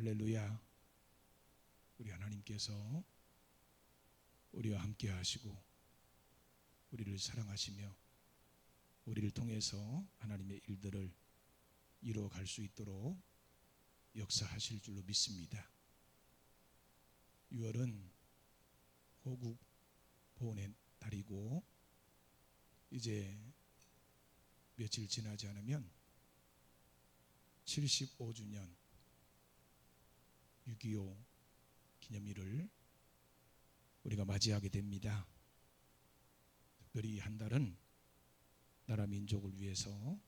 할렐루야. 우리 하나님께서 우리와 함께 하시고 우리를 사랑하시며 우리를 통해서 하나님의 일들을 이루어갈 수 있도록 역사하실 줄로 믿습니다. 6월은 호국 보훈의 달이고 이제 며칠 지나지 않으면 75주년 6.25 기념일을 우리가 맞이하게 됩니다. 특별히 한 달은 나라 민족을 위해서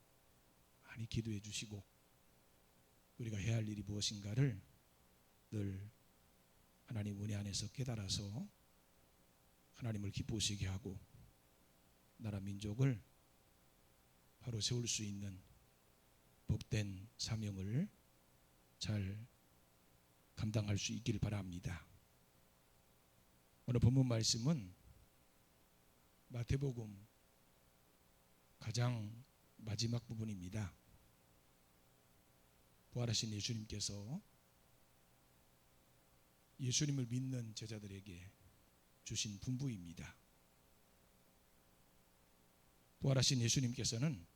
많이 기도해 주시고 우리가 해야 할 일이 무엇인가를 늘 하나님 은혜 안에서 깨달아서 하나님을 기쁘시게 하고 나라 민족을 바로 세울 수 있는 복된 사명을 잘 감당할 수 있기를 바랍니다. 오늘 본문 말씀은 마태복음 가장 마지막 부분입니다. 부활하신 예수님께서 예수님을 믿는 제자들에게 주신 분부입니다. 부활하신 예수님께서는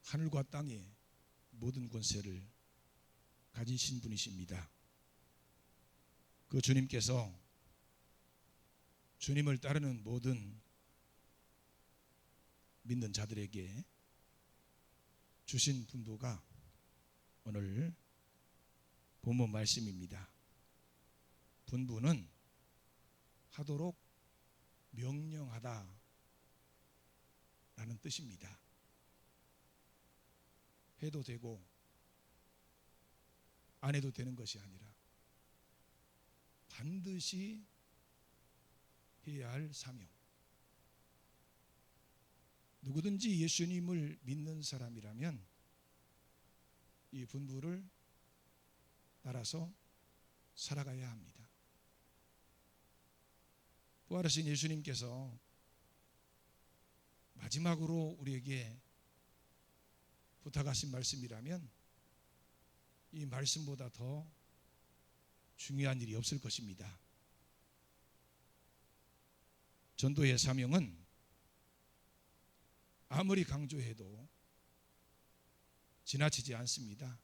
하늘과 땅의 모든 권세를 가지신 분이십니다. 그 주님께서 주님을 따르는 모든 믿는 자들에게 주신 분부가 오늘 본문 말씀입니다. 분부는 하도록 명령하다 라는 뜻입니다. 해도 되고 안 해도 되는 것이 아니라 반드시 해야 할 사명. 누구든지 예수님을 믿는 사람이라면 이 분부를 따라서 살아가야 합니다. 부활하신 예수님께서 마지막으로 우리에게 부탁하신 말씀이라면 이 말씀보다 더 중요한 일이 없을 것입니다. 전도의 사명은 아무리 강조해도 지나치지 않습니다.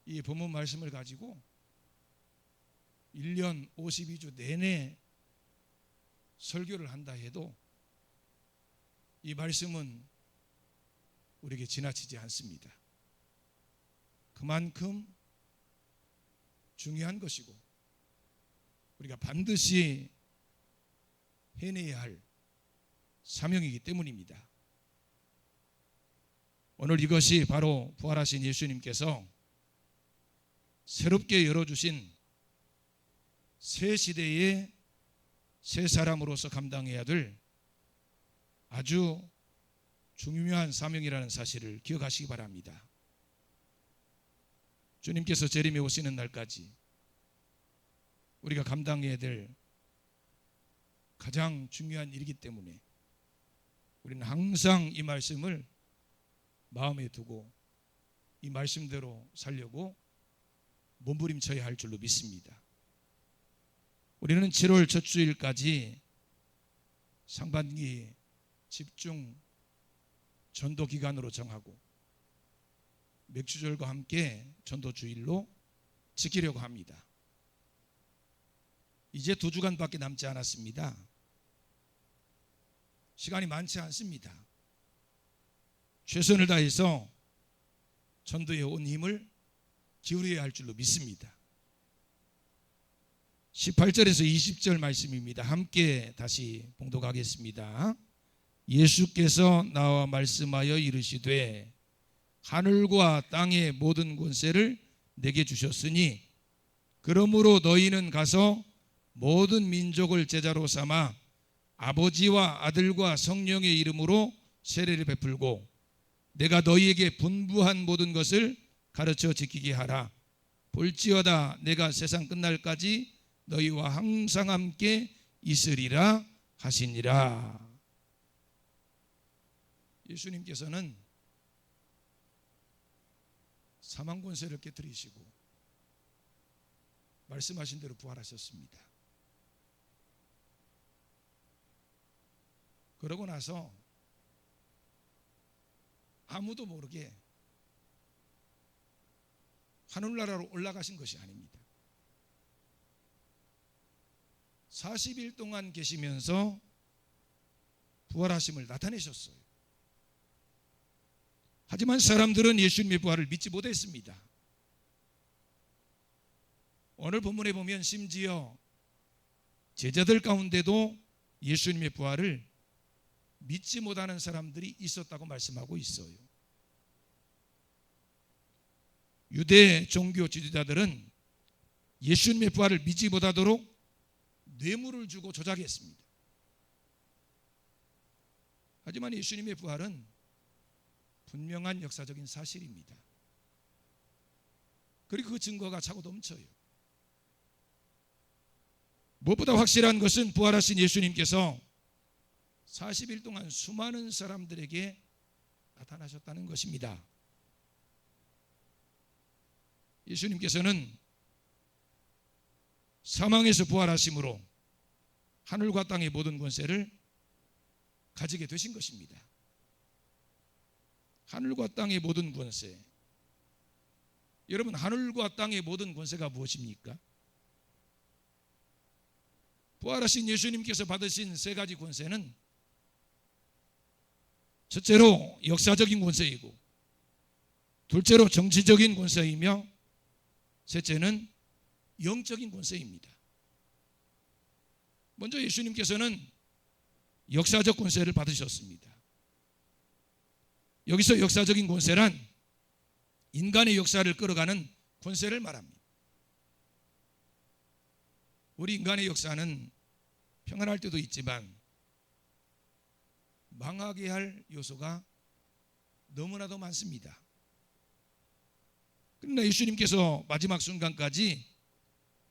이 본문 말씀을 가지고 1년 52주 내내 설교를 한다 해도 이 말씀은 우리에게 지나치지 않습니다. 그만큼 중요한 것이고 우리가 반드시 해내야 할 사명이기 때문입니다. 오늘 이것이 바로 부활하신 예수님께서 새롭게 열어주신 새 시대의 새 사람으로서 감당해야 될 아주 중요한 사명이라는 사실을 기억하시기 바랍니다. 주님께서 재림에 오시는 날까지 우리가 감당해야 될 가장 중요한 일이기 때문에 우리는 항상 이 말씀을 마음에 두고 이 말씀대로 살려고 몸부림쳐야 할 줄로 믿습니다. 우리는 7월 첫 주일까지 상반기 집중 전도 기간으로 정하고 맥주절과 함께 전도 주일로 지키려고 합니다. 이제 2주간밖에 남지 않았습니다. 시간이 많지 않습니다. 최선을 다해서 전도에 온 힘을 기울여야 할 줄로 믿습니다. 18절에서 20절 말씀입니다. 함께 다시 봉독하겠습니다. 예수께서 나와 말씀하여 이르시되 하늘과 땅의 모든 권세를 내게 주셨으니 그러므로 너희는 가서 모든 민족을 제자로 삼아 아버지와 아들과 성령의 이름으로 세례를 베풀고 내가 너희에게 분부한 모든 것을 가르쳐 지키게 하라. 볼지어다 내가 세상 끝날까지 너희와 항상 함께 있으리라 하시니라. 예수님께서는 사망 권세를 깨뜨리시고 말씀하신 대로 부활하셨습니다. 그러고 나서 아무도 모르게 하늘나라로 올라가신 것이 아닙니다. 40일 동안 계시면서 부활하심을 나타내셨어요. 하지만 사람들은 예수님의 부활을 믿지 못했습니다. 오늘 본문에 보면 심지어 제자들 가운데도 예수님의 부활을 믿지 못하는 사람들이 있었다고 말씀하고 있어요. 유대 종교 지도자들은 예수님의 부활을 믿지 못하도록 뇌물을 주고 조작했습니다. 하지만 예수님의 부활은 분명한 역사적인 사실입니다. 그리고 그 증거가 차고 넘쳐요. 무엇보다 확실한 것은 부활하신 예수님께서 40일 동안 수많은 사람들에게 나타나셨다는 것입니다. 예수님께서는 사망에서 부활하심으로 하늘과 땅의 모든 권세를 가지게 되신 것입니다. 하늘과 땅의 모든 권세. 여러분, 하늘과 땅의 모든 권세가 무엇입니까? 부활하신 예수님께서 받으신 세 가지 권세는 첫째로 역사적인 권세이고, 둘째로 정치적인 권세이며, 셋째는 영적인 권세입니다. 먼저 예수님께서는 역사적 권세를 받으셨습니다. 여기서 역사적인 권세란 인간의 역사를 끌어가는 권세를 말합니다. 우리 인간의 역사는 평안할 때도 있지만 망하게 할 요소가 너무나도 많습니다. 그러나 예수님께서 마지막 순간까지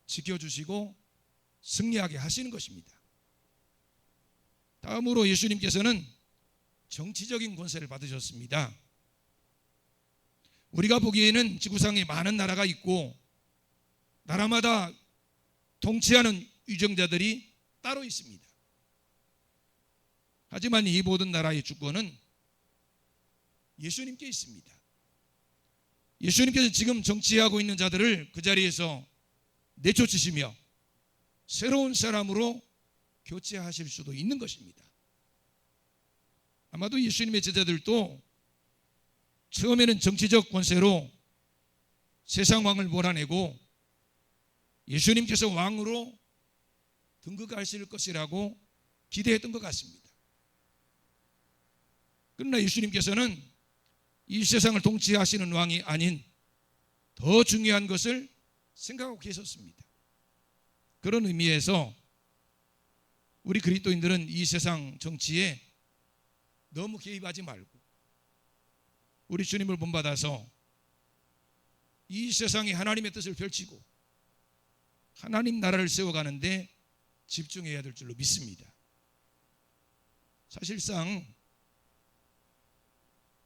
지켜주시고 승리하게 하시는 것입니다. 다음으로 예수님께서는 정치적인 권세를 받으셨습니다. 우리가 보기에는 지구상에 많은 나라가 있고 나라마다 통치하는 위정자들이 따로 있습니다. 하지만 이 모든 나라의 주권은 예수님께 있습니다. 예수님께서 지금 정치하고 있는 자들을 그 자리에서 내쫓으시며 새로운 사람으로 교체하실 수도 있는 것입니다. 아마도 예수님의 제자들도 처음에는 정치적 권세로 세상 왕을 몰아내고 예수님께서 왕으로 등극하실 것이라고 기대했던 것 같습니다. 그러나 예수님께서는 이 세상을 통치하시는 왕이 아닌 더 중요한 것을 생각하고 계셨습니다. 그런 의미에서 우리 그리스도인들은 이 세상 정치에 너무 개입하지 말고 우리 주님을 본받아서 이 세상에 하나님의 뜻을 펼치고 하나님 나라를 세워가는데 집중해야 될 줄로 믿습니다. 사실상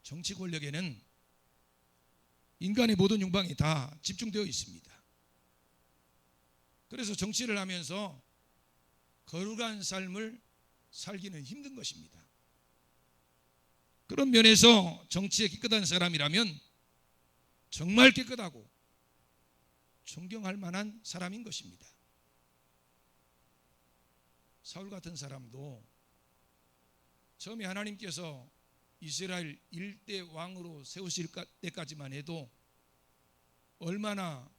정치 권력에는 인간의 모든 욕망이 다 집중되어 있습니다. 그래서 정치를 하면서 거룩한 삶을 살기는 힘든 것입니다. 그런 면에서 정치에 깨끗한 사람이라면 정말 깨끗하고 존경할 만한 사람인 것입니다. 사울 같은 사람도 처음에 하나님께서 이스라엘 일대 왕으로 세우실 때까지만 해도 얼마나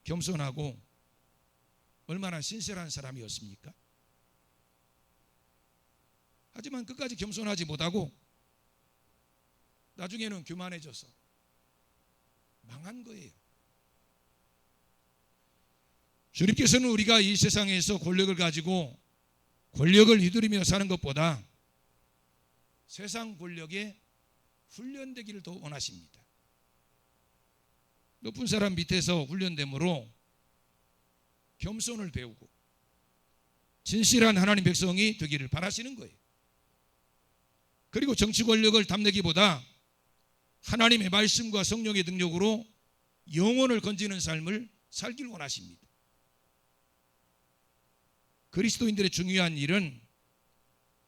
겸손하고 얼마나 신실한 사람이었습니까? 하지만 끝까지 겸손하지 못하고 나중에는 교만해져서 망한 거예요. 주님께서는 우리가 이 세상에서 권력을 가지고 권력을 휘두르며 사는 것보다 세상 권력에 훈련되기를 더 원하십니다. 높은 사람 밑에서 훈련됨으로 겸손을 배우고 진실한 하나님 백성이 되기를 바라시는 거예요. 그리고 정치 권력을 탐내기보다 하나님의 말씀과 성령의 능력으로 영혼을 건지는 삶을 살길 원하십니다. 그리스도인들의 중요한 일은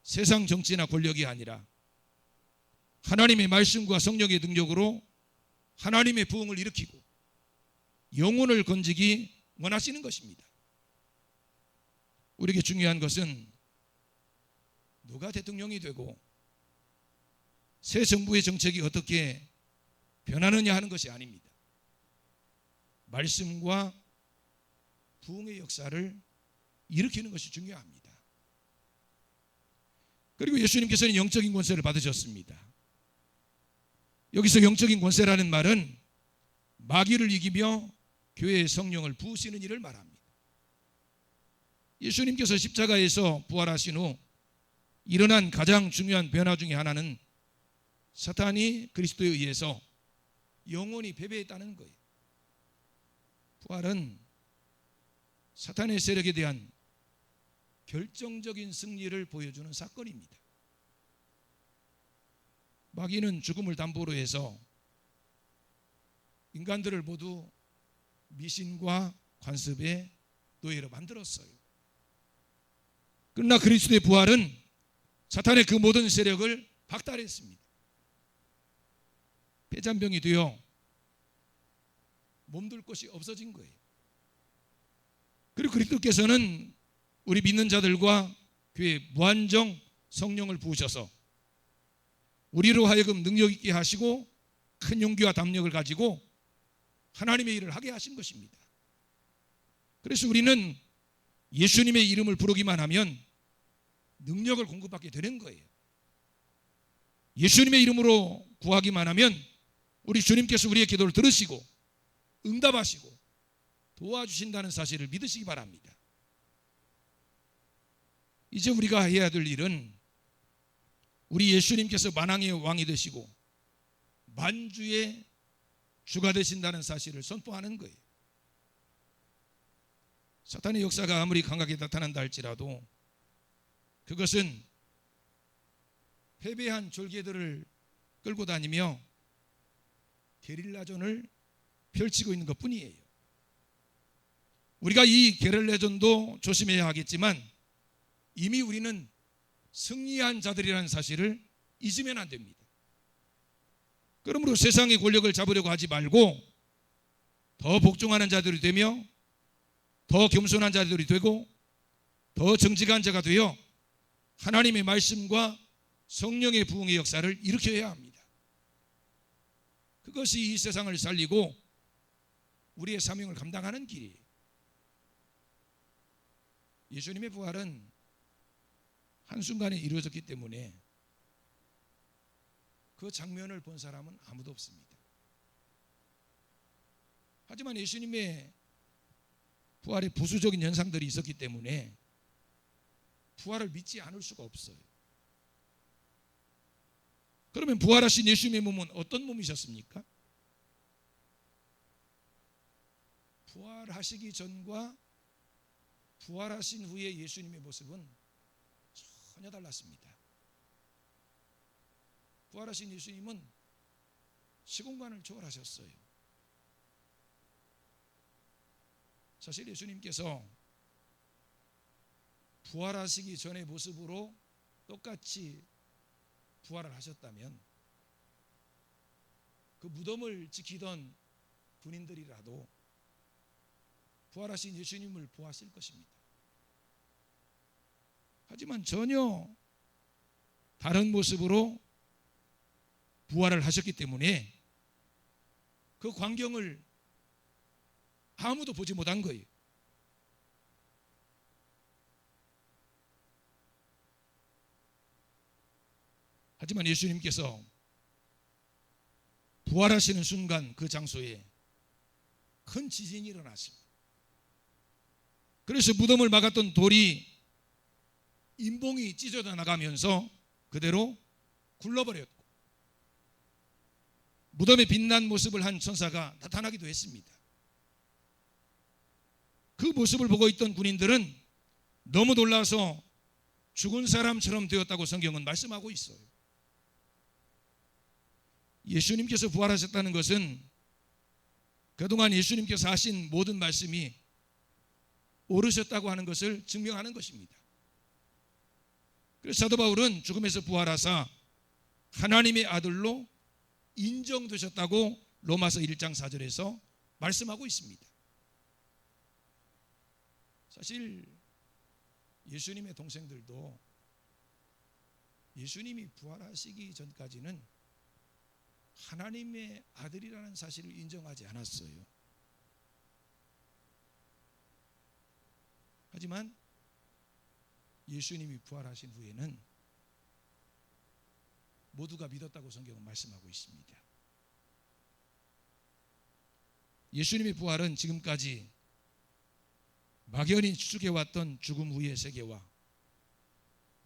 세상 정치나 권력이 아니라 하나님의 말씀과 성령의 능력으로 하나님의 부흥을 일으키고 영혼을 건지기 원하시는 것입니다. 우리에게 중요한 것은 누가 대통령이 되고 새 정부의 정책이 어떻게 변하느냐 하는 것이 아닙니다. 말씀과 부흥의 역사를 일으키는 것이 중요합니다. 그리고 예수님께서는 영적인 권세를 받으셨습니다. 여기서 영적인 권세라는 말은 마귀를 이기며 교회의 성령을 부으시는 일을 말합니다. 예수님께서 십자가에서 부활하신 후 일어난 가장 중요한 변화 중에 하나는 사탄이 그리스도에 의해서 영원히 패배했다는 거예요. 부활은 사탄의 세력에 대한 결정적인 승리를 보여주는 사건입니다. 마귀는 죽음을 담보로 해서 인간들을 모두 미신과 관습의 노예로 만들었어요. 그러나 그리스도의 부활은 사탄의 그 모든 세력을 박탈했습니다. 폐잔병이 되어 몸둘 곳이 없어진 거예요. 그리고 그리스도께서는 우리 믿는 자들과 교회에 무한정 성령을 부으셔서 우리로 하여금 능력 있게 하시고 큰 용기와 담력을 가지고 하나님의 일을 하게 하신 것입니다. 그래서 우리는 예수님의 이름을 부르기만 하면 능력을 공급받게 되는 거예요. 예수님의 이름으로 구하기만 하면 우리 주님께서 우리의 기도를 들으시고 응답하시고 도와주신다는 사실을 믿으시기 바랍니다. 이제 우리가 해야 될 일은 우리 예수님께서 만왕의 왕이 되시고 만주의 주가 되신다는 사실을 선포하는 거예요. 사탄의 역사가 아무리 강하게 나타난다 할지라도 그것은 패배한 졸개들을 끌고 다니며 게릴라전을 펼치고 있는 것뿐이에요. 우리가 이 게릴라전도 조심해야 하겠지만 이미 우리는 승리한 자들이라는 사실을 잊으면 안 됩니다. 그러므로 세상의 권력을 잡으려고 하지 말고 더 복종하는 자들이 되며 더 겸손한 자들이 되고 더 정직한 자가 되어 하나님의 말씀과 성령의 부흥의 역사를 일으켜야 합니다. 그것이 이 세상을 살리고 우리의 사명을 감당하는 길이에요. 예수님의 부활은 한순간에 이루어졌기 때문에 그 장면을 본 사람은 아무도 없습니다. 하지만 예수님의 부활에 부수적인 현상들이 있었기 때문에 부활을 믿지 않을 수가 없어요. 그러면 부활하신 예수님의 몸은 어떤 몸이셨습니까? 부활하시기 전과 부활하신 후의 예수님의 모습은 전혀 달랐습니다. 부활하신 예수님은 시공간을 초월하셨어요. 사실 예수님께서 부활하시기 전의 모습으로 똑같이 부활을 하셨다면 그 무덤을 지키던 군인들이라도 부활하신 예수님을 보았을 것입니다. 하지만 전혀 다른 모습으로 부활을 하셨기 때문에 그 광경을 아무도 보지 못한 거예요. 하지만 예수님께서 부활하시는 순간 그 장소에 큰 지진이 일어났습니다. 그래서 무덤을 막았던 돌이 인봉이 찢어져 나가면서 그대로 굴러버렸고 무덤에 빛난 모습을 한 천사가 나타나기도 했습니다. 그 모습을 보고 있던 군인들은 너무 놀라서 죽은 사람처럼 되었다고 성경은 말씀하고 있어요. 예수님께서 부활하셨다는 것은 그동안 예수님께서 하신 모든 말씀이 옳으셨다고 하는 것을 증명하는 것입니다. 그래서 사도 바울은 죽음에서 부활하사 하나님의 아들로 인정되셨다고 로마서 1장 4절에서 말씀하고 있습니다. 사실 예수님의 동생들도 예수님이 부활하시기 전까지는 하나님의 아들이라는 사실을 인정하지 않았어요. 하지만 예수님이 부활하신 후에는 모두가 믿었다고 성경은 말씀하고 있습니다. 예수님의 부활은 지금까지 막연히 추측해왔던 죽음 후의 세계와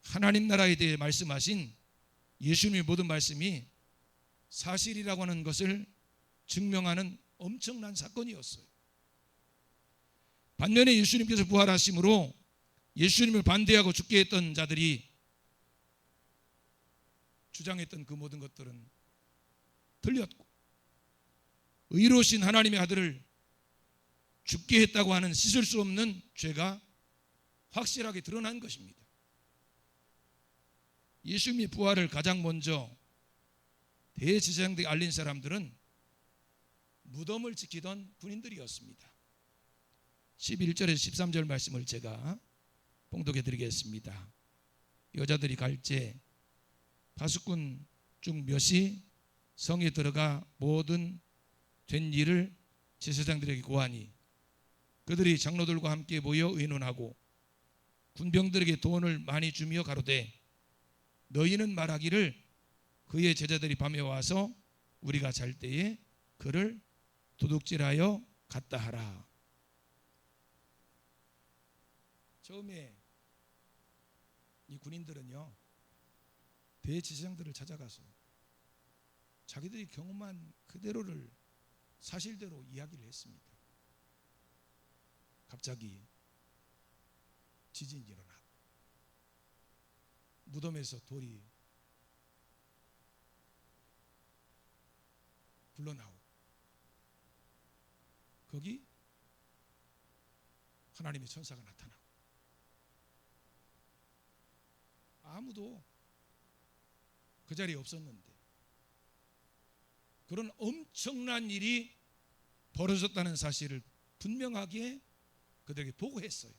하나님 나라에 대해 말씀하신 예수님의 모든 말씀이 사실이라고 하는 것을 증명하는 엄청난 사건이었어요. 반면에 예수님께서 부활하심으로 예수님을 반대하고 죽게 했던 자들이 주장했던 그 모든 것들은 틀렸고, 의로우신 하나님의 아들을 죽게 했다고 하는 씻을 수 없는 죄가 확실하게 드러난 것입니다. 예수님의 부활을 가장 먼저 대제사장들이 알린 사람들은 무덤을 지키던 군인들이었습니다. 11절에서 13절 말씀을 제가 봉독해 드리겠습니다. 여자들이 갈제 파수꾼 중 몇이 성에 들어가 모든 된 일을 제사장들에게 고하니 그들이 장로들과 함께 모여 의논하고 군병들에게 돈을 많이 주며 가로되 너희는 말하기를 그의 제자들이 밤에 와서 우리가 잘 때에 그를 도둑질하여 갔다 하라. 처음에 이 군인들은요, 대제사장들을 찾아가서 자기들이 경험한 그대로를 사실대로 이야기를 했습니다. 갑자기 지진이 일어나고 무덤에서 돌이 굴러나오고 거기 하나님의 천사가 나타나고 아무도 그 자리에 없었는데 그런 엄청난 일이 벌어졌다는 사실을 분명하게 그들에게 보고했어요.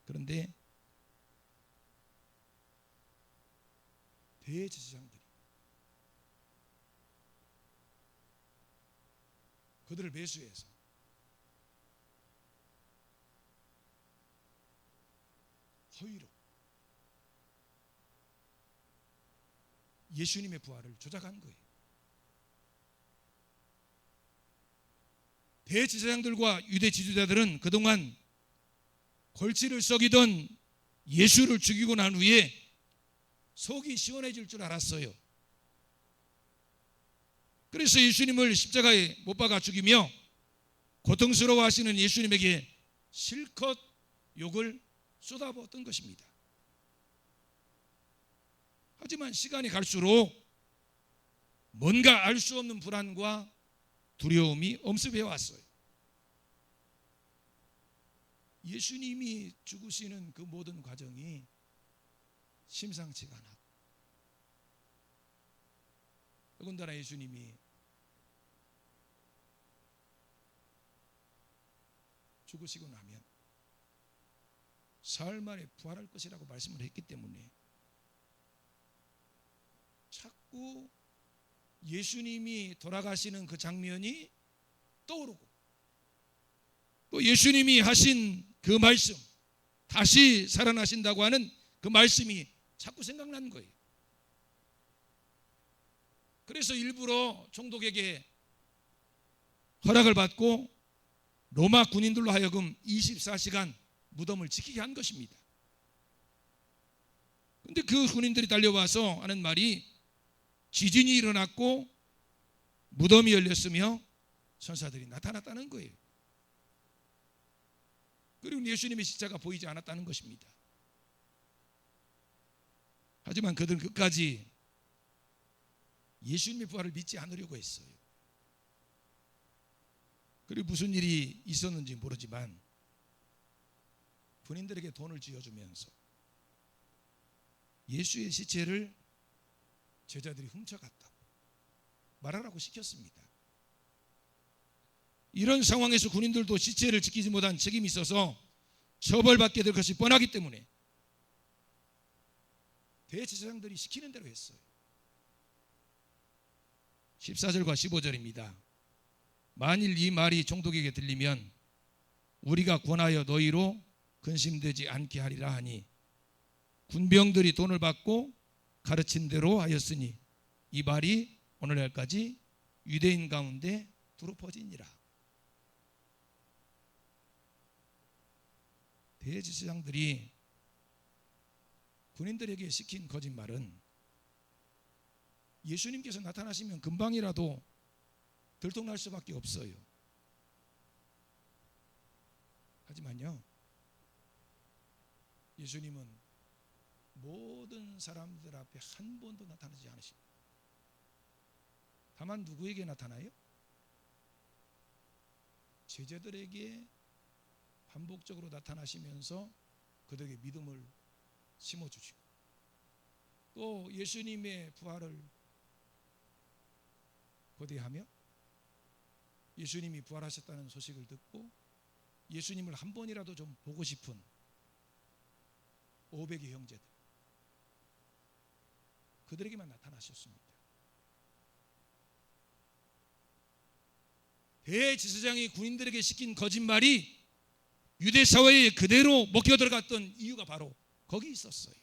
그런데 대제사장들이 그들을 매수해서 허위로 예수님의 부활을 조작한 거예요. 대제사장들과 유대 지도자들은 그동안 골치를 썩이던 예수를 죽이고 난 후에 속이 시원해질 줄 알았어요. 그래서 예수님을 십자가에 못 박아 죽이며 고통스러워하시는 예수님에게 실컷 욕을 쏟아부었던 것입니다. 하지만 시간이 갈수록 뭔가 알 수 없는 불안과 두려움이 엄습해 왔어요. 예수님이 죽으시는 그 모든 과정이 심상치가 않았고, 더군다나 예수님이 죽으시고 나면 사흘 만에 부활할 것이라고 말씀을 했기 때문에 자꾸 예수님이 돌아가시는 그 장면이 떠오르고 또 예수님이 하신 그 말씀, 다시 살아나신다고 하는 그 말씀이 자꾸 생각나는 거예요. 그래서 일부러 총독에게 허락을 받고 로마 군인들로 하여금 24시간 무덤을 지키게 한 것입니다. 그런데 그 군인들이 달려와서 하는 말이 지진이 일어났고 무덤이 열렸으며 천사들이 나타났다는 거예요. 그리고 예수님의 십자가 보이지 않았다는 것입니다. 하지만 그들은 끝까지 예수님의 부활을 믿지 않으려고 했어요. 그리고 무슨 일이 있었는지 모르지만 군인들에게 돈을 쥐어주면서 예수의 시체를 제자들이 훔쳐갔다고 말하라고 시켰습니다. 이런 상황에서 군인들도 시체를 지키지 못한 책임이 있어서 처벌받게 될 것이 뻔하기 때문에 대제사장들이 시키는 대로 했어요. 14절과 15절입니다. 만일 이 말이 총독에게 들리면 우리가 권하여 너희로 근심되지 않게 하리라 하니 군병들이 돈을 받고 가르친 대로 하였으니 이 말이 오늘날까지 유대인 가운데 두루 퍼지니라. 대제사장들이 군인들에게 시킨 거짓말은 예수님께서 나타나시면 금방이라도 들통날 수밖에 없어요. 하지만요, 예수님은 모든 사람들 앞에 한 번도 나타나지 않으십니다. 다만 누구에게 나타나요? 제자들에게 반복적으로 나타나시면서 그들에게 믿음을 심어주시고 또 예수님의 부활을 고대하며 예수님이 부활하셨다는 소식을 듣고 예수님을 한 번이라도 좀 보고 싶은 500의 형제들, 그들에게만 나타나셨습니다. 대제사장이 군인들에게 시킨 거짓말이 유대 사회에 그대로 먹혀 들어갔던 이유가 바로 거기 있었어요.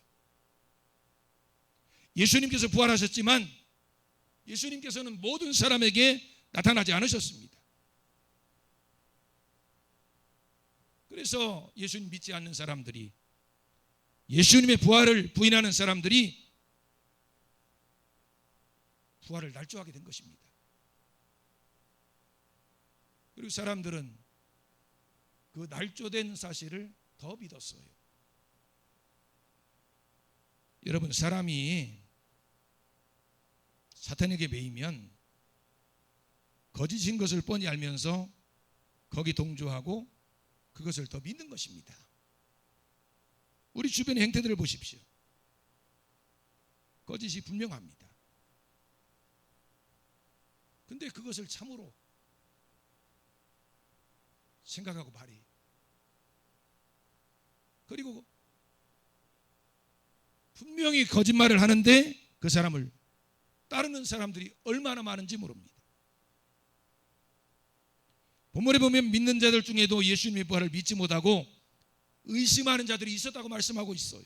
예수님께서 부활하셨지만 예수님께서는 모든 사람에게 나타나지 않으셨습니다. 그래서 예수님 믿지 않는 사람들이, 예수님의 부활을 부인하는 사람들이 부활을 날조하게 된 것입니다. 그리고 사람들은 그 날조된 사실을 더 믿었어요. 여러분, 사람이 사탄에게 매이면 거짓인 것을 뻔히 알면서 거기 동조하고 그것을 더 믿는 것입니다. 우리 주변의 행태들을 보십시오. 거짓이 분명합니다. 근데 그것을 참으로 생각하고 발휘해요. 그리고 분명히 거짓말을 하는데 그 사람을 따르는 사람들이 얼마나 많은지 모릅니다. 본문에 보면 믿는 자들 중에도 예수님의 부활을 믿지 못하고 의심하는 자들이 있었다고 말씀하고 있어요.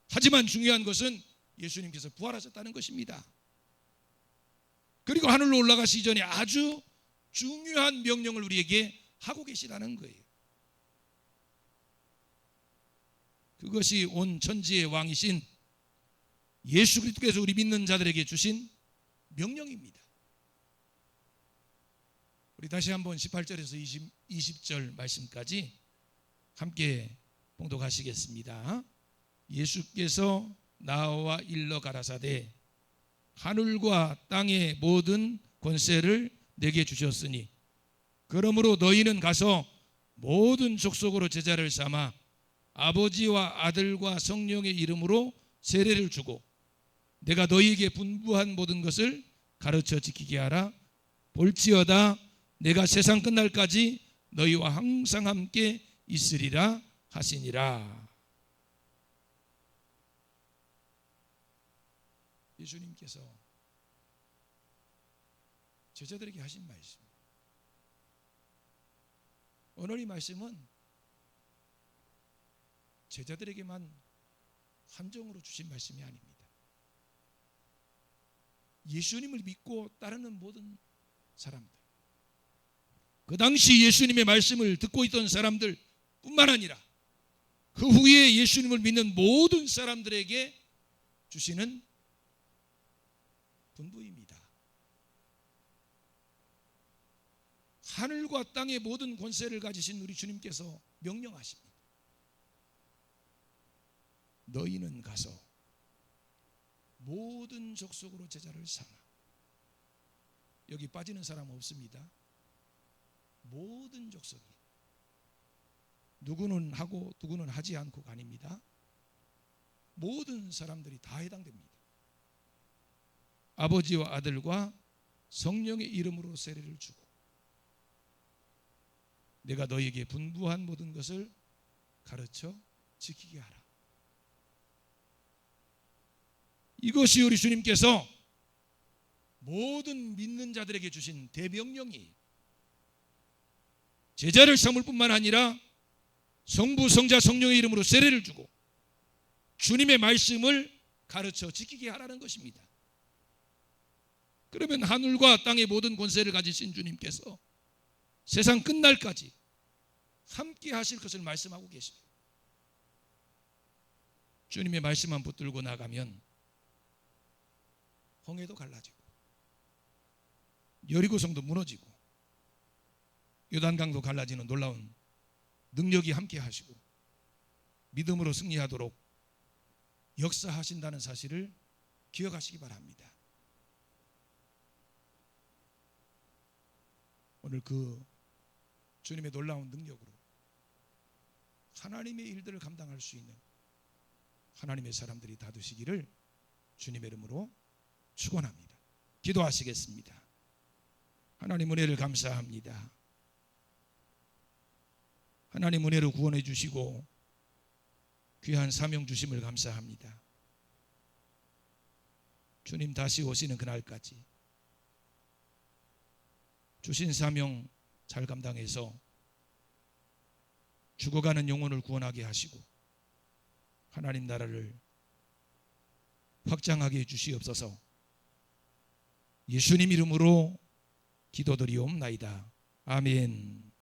하지만 중요한 것은 예수님께서 부활하셨다는 것입니다. 그리고 하늘로 올라가시기 전에 아주 중요한 명령을 우리에게 하고 계시다는 거예요. 그것이 온 천지의 왕이신 예수 그리스도께서 우리 믿는 자들에게 주신 명령입니다. 우리 다시 한번 18절에서 20절 말씀까지 함께 봉독하시겠습니다. 예수께서 나와 일러 가라사대 하늘과 땅의 모든 권세를 내게 주셨으니 그러므로 너희는 가서 모든 족속으로 제자를 삼아 아버지와 아들과 성령의 이름으로 세례를 주고 내가 너희에게 분부한 모든 것을 가르쳐 지키게 하라. 볼지어다 내가 세상 끝날까지 너희와 항상 함께 있으리라 하시니라. 예수님께서 제자들에게 하신 말씀, 오늘 이 말씀은 제자들에게만 한정으로 주신 말씀이 아닙니다. 예수님을 믿고 따르는 모든 사람들, 그 당시 예수님의 말씀을 듣고 있던 사람들 뿐만 아니라 그 후에 예수님을 믿는 모든 사람들에게 주시는 분부입니다. 하늘과 땅의 모든 권세를 가지신 우리 주님께서 명령하십니다. 너희는 가서 모든 족속으로 제자를 삼아. 여기 빠지는 사람 없습니다. 모든 족속이, 누구는 하고 누구는 하지 않고가 아닙니다. 모든 사람들이 다 해당됩니다. 아버지와 아들과 성령의 이름으로 세례를 주고 내가 너에게 분부한 모든 것을 가르쳐 지키게 하라. 이것이 우리 주님께서 모든 믿는 자들에게 주신 대명령이에요. 제자를 삼을 뿐만 아니라 성부, 성자, 성령의 이름으로 세례를 주고 주님의 말씀을 가르쳐 지키게 하라는 것입니다. 그러면 하늘과 땅의 모든 권세를 가지신 주님께서 세상 끝날까지 함께 하실 것을 말씀하고 계십니다. 주님의 말씀만 붙들고 나가면 홍해도 갈라지고 여리고성도 무너지고 요단강도 갈라지는 놀라운 능력이 함께 하시고 믿음으로 승리하도록 역사하신다는 사실을 기억하시기 바랍니다. 오늘 그 주님의 놀라운 능력으로 하나님의 일들을 감당할 수 있는 하나님의 사람들이 다 되시기를 주님의 이름으로 축원합니다. 기도하시겠습니다. 하나님 은혜를 감사합니다. 하나님 은혜로 구원해 주시고 귀한 사명 주심을 감사합니다. 주님 다시 오시는 그날까지 주신 사명 잘 감당해서 죽어가는 영혼을 구원하게 하시고 하나님 나라를 확장하게 해주시옵소서. 예수님 이름으로 기도드리옵나이다. 아멘.